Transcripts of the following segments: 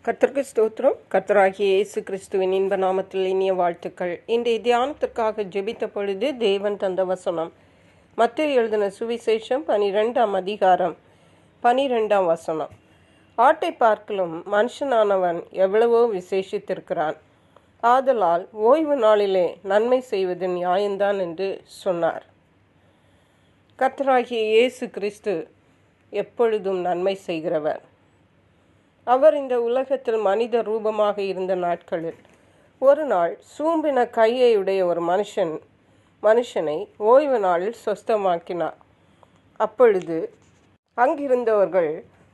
கர்த்தருக்கு ஸ்தோத்திரம். கர்த்தராகிய இயேசு கிறிஸ்துவின் இன்ப நாமத்தில் இனிய வாழ்த்துக்கள். இன்றைய தியானத்திற்காக ஜெபித்த பொழுது தேவன் தந்த வசனம் மத்தேயு எழுதின சுவிசேஷம் 12ஆம் அதிகாரம் 12ஆம் வசனம். ஆட்டை பார்க்கலும் மனுஷனானவன் எவ்வளவோ விசேஷித்திருக்கிறான், ஆதலால் ஓய்வு நாளிலே நன்மை செய்வது நியாயம்தான் என்று சொன்னார். கர்த்தராகிய இயேசு கிறிஸ்து எப்பொழுதும் நன்மை செய்கிறவர். அவர் இந்த உலகத்தில் மனித ரூபமாக இருந்த நாட்களில் ஒரு நாள் சூம்பின கையை உடைய ஒரு மனுஷனை ஓய்வு நாளில் சொஸ்தமாக்கினார். அப்பொழுது அங்கிருந்தவர்கள்,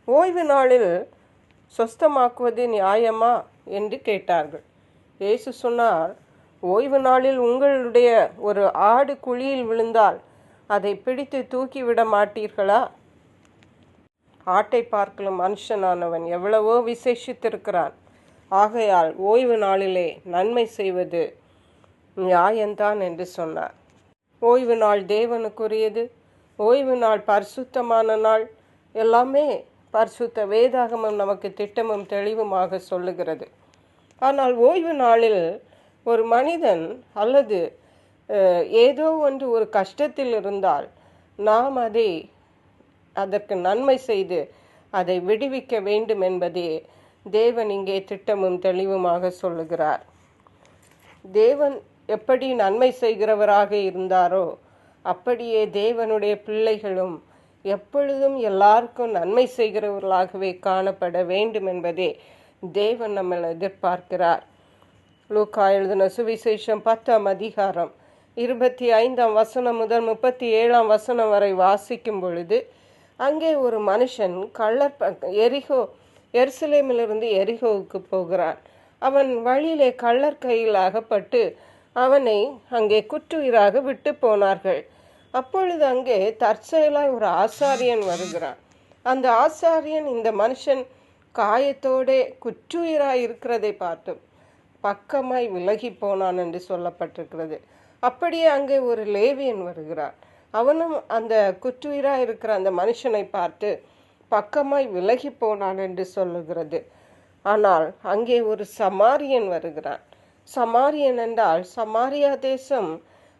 ஓய்வு நாளில் சொஸ்தமாக்குவது நியாயமா என்று கேட்டார்கள். இயேசு சொன்னார், ஓய்வு நாளில் உங்களுடைய ஒரு ஆடு குழியில் விழுந்தால் அதை பிடித்து தூக்கிவிட மாட்டீர்களா? ஆட்டை பார்க்கலும் மனுஷனானவன் எவ்வளவோ விசேஷித்திருக்கிறான், ஆகையால் ஓய்வு நாளிலே நன்மை செய்வது நியாயம்தான் என்று சொன்னார். ஓய்வு நாள் தேவனுக்குரியது. ஓய்வு நாள் பரிசுத்தமான நாள். எல்லாமே பரிசுத்த வேதாகமம் நமக்கு திட்டமும் தெளிவுமாக சொல்லுகிறது. ஆனால் ஓய்வு நாளில் ஒரு மனிதன் அல்லது ஏதோ ஒன்று ஒரு கஷ்டத்தில் இருந்தால் நாம் அதற்கு நன்மை செய்து அதை விடுவிக்க வேண்டும் என்பதே தேவன் இங்கே திட்டமும் தெளிவுமாக சொல்லுகிறார். தேவன் எப்படி நன்மை செய்கிறவராக இருந்தாரோ அப்படியே தேவனுடைய பிள்ளைகளும் எப்பொழுதும் எல்லாருக்கும் நன்மை செய்கிறவர்களாகவே காணப்பட வேண்டும் என்பதே தேவன் நம்மளை எதிர்பார்க்கிறார். லூக்கா எழுதின சுவிசேஷம் 10ஆம் அதிகாரம் 25ஆம் வசனம் முதல் 37ஆம் வசனம் வரை வாசிக்கும் பொழுது, அங்கே ஒரு மனுஷன் எருசலேமிலிருந்து எரிகோவுக்கு போகிறான். அவன் வழியிலே கள்ளர் கையில் அகப்பட்டு அவனை அங்கே குற்றுயிராக விட்டு போனார்கள். அப்பொழுது அங்கே தற்செயலாய் ஒரு ஆசாரியன் வருகிறான். அந்த ஆசாரியன் இந்த மனுஷன் காயத்தோடே குற்றுயிராய் இருக்கிறதை பார்த்து பக்கமாய் விலகி போனான் என்று சொல்லப்பட்டிருக்கிறது. அப்படியே அங்கே ஒரு லேவியன் வருகிறான். அவனும் அந்த குற்றுயிராக இருக்கிற அந்த மனுஷனை பார்த்து பக்கமாய் விலகி போனான் என்று சொல்லுகிறது. ஆனால் அங்கே ஒரு சமாரியன் வருகிறான். சமாரியன் என்றால் சமாரியா தேசம்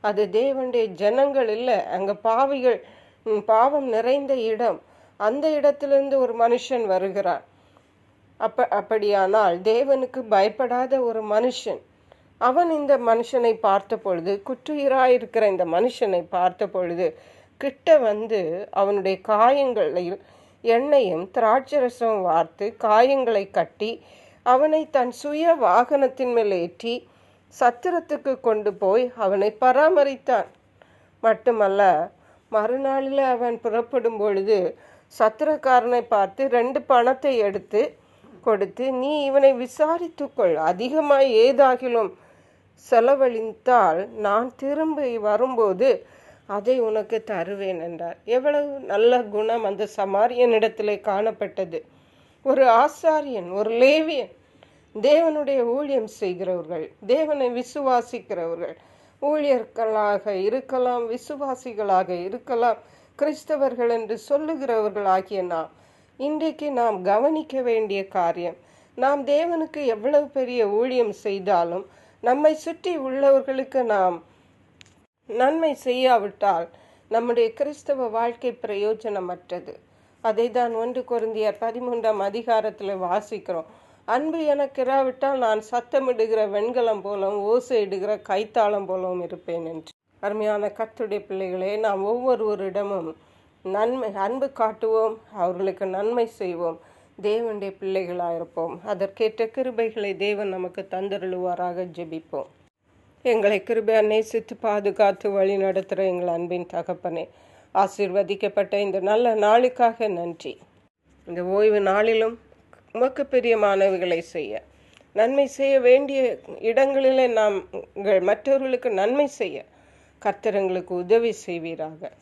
அது தேவனுடைய ஜனங்கள் இல்லை, அங்கே பாவம் நிறைந்த இடம். அந்த இடத்திலிருந்து ஒரு மனுஷன் வருகிறான். அப்படியானால் தேவனுக்கு பயப்படாத ஒரு மனுஷன். அவன் இந்த மனுஷனை பார்த்த பொழுது, குற்றுயிராயிருக்கிற இந்த மனுஷனை பார்த்த பொழுது கிட்ட வந்து அவனுடைய காயங்களில் எண்ணெயும் திராட்சரசம் வார்த்து காயங்களை கட்டி அவனை தன் சுய வாகனத்தின் மேல் ஏற்றி சத்திரத்துக்கு கொண்டு போய் அவனை பராமரித்தான். மட்டுமல்ல, மறுநாளில் அவன் புறப்படும் பொழுது சத்திரக்காரனை பார்த்து 2 பணத்தை எடுத்து கொடுத்து, நீ இவனை விசாரித்துக்கொள், அதிகமாய் ஏதாகிலும் செலவழித்தால் நான் திரும்பி வரும்போது அதை உனக்கு தருவேன் என்றார். எவ்வளவு நல்ல குணம் அந்த சமாரியனிடத்திலே காணப்பட்டது. ஒரு ஆசாரியன், ஒரு லேவியன், தேவனுடைய ஊழியம் செய்கிறவர்கள், தேவனை விசுவாசிக்கிறவர்கள், ஊழியர்களாக இருக்கலாம், விசுவாசிகளாக இருக்கலாம், கிறிஸ்தவர்கள் என்று சொல்லுகிறவர்களாகிய நாம் இன்றைக்கு நாம் கவனிக்க வேண்டிய காரியம், நாம் தேவனுக்கு எவ்வளவு பெரிய ஊழியம் செய்தாலும் நம்மை சுற்றி உள்ளவர்களுக்கு நாம் நன்மை செய்யாவிட்டால் நம்முடைய கிறிஸ்தவ வாழ்க்கை பிரயோஜனமற்றது. அதை தான் 1 கொரிந்தியர் 13ஆம் அதிகாரத்தில் வாசிக்கிறோம். அன்பு எனக்கு இராவிட்டால் நான் சத்தமிடுகிற வெண்கலம் போலவும் ஓசையிடுகிற கைத்தாளம் போலவும் இருப்பேன் என்று. அருமையான கர்த்தருடைய பிள்ளைகளே, நாம் ஒவ்வொருவரிடமும் அன்பு காட்டுவோம், அவர்களுக்கு நன்மை செய்வோம், தேவனுடைய பிள்ளைகளாக இருப்போம். அதற்கேற்ற கிருபைகளை தேவன் நமக்கு தந்தருளுவாராக. ஜெபிப்போம். எங்களை கிருபையா நேசித்து பாதுகாத்து வழி நடத்துகிற எங்கள் அன்பின் தகப்பனே, ஆசீர்வதிக்கப்பட்ட இந்த நல்ல நாளுக்காக நன்றி. இந்த ஓய்வு நாளிலும் உமக்கு பிரியமானவைகளை செய்ய, நன்மை செய்ய வேண்டிய இடங்களிலே நாம் மற்றவர்களுக்கு நன்மை செய்ய கர்த்தர் எங்களுக்கு உதவி செய்வீராக.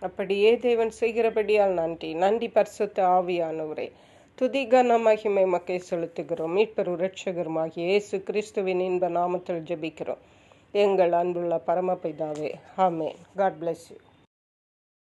அப்படியே தேவன் செய்கிறபடியால் நன்றி பரிசுத்த ஆவியானவரே. துதி கன மகிமை மக்கை செலுத்துகிறோம். மீட்பெரும் இரட்சகருமாகிய இயேசு கிறிஸ்துவின் இன்ப நாமத்தில் ஜெபிக்கிறோம் எங்கள் அன்புள்ள பரமபிதாவே. ஆமென். God bless you.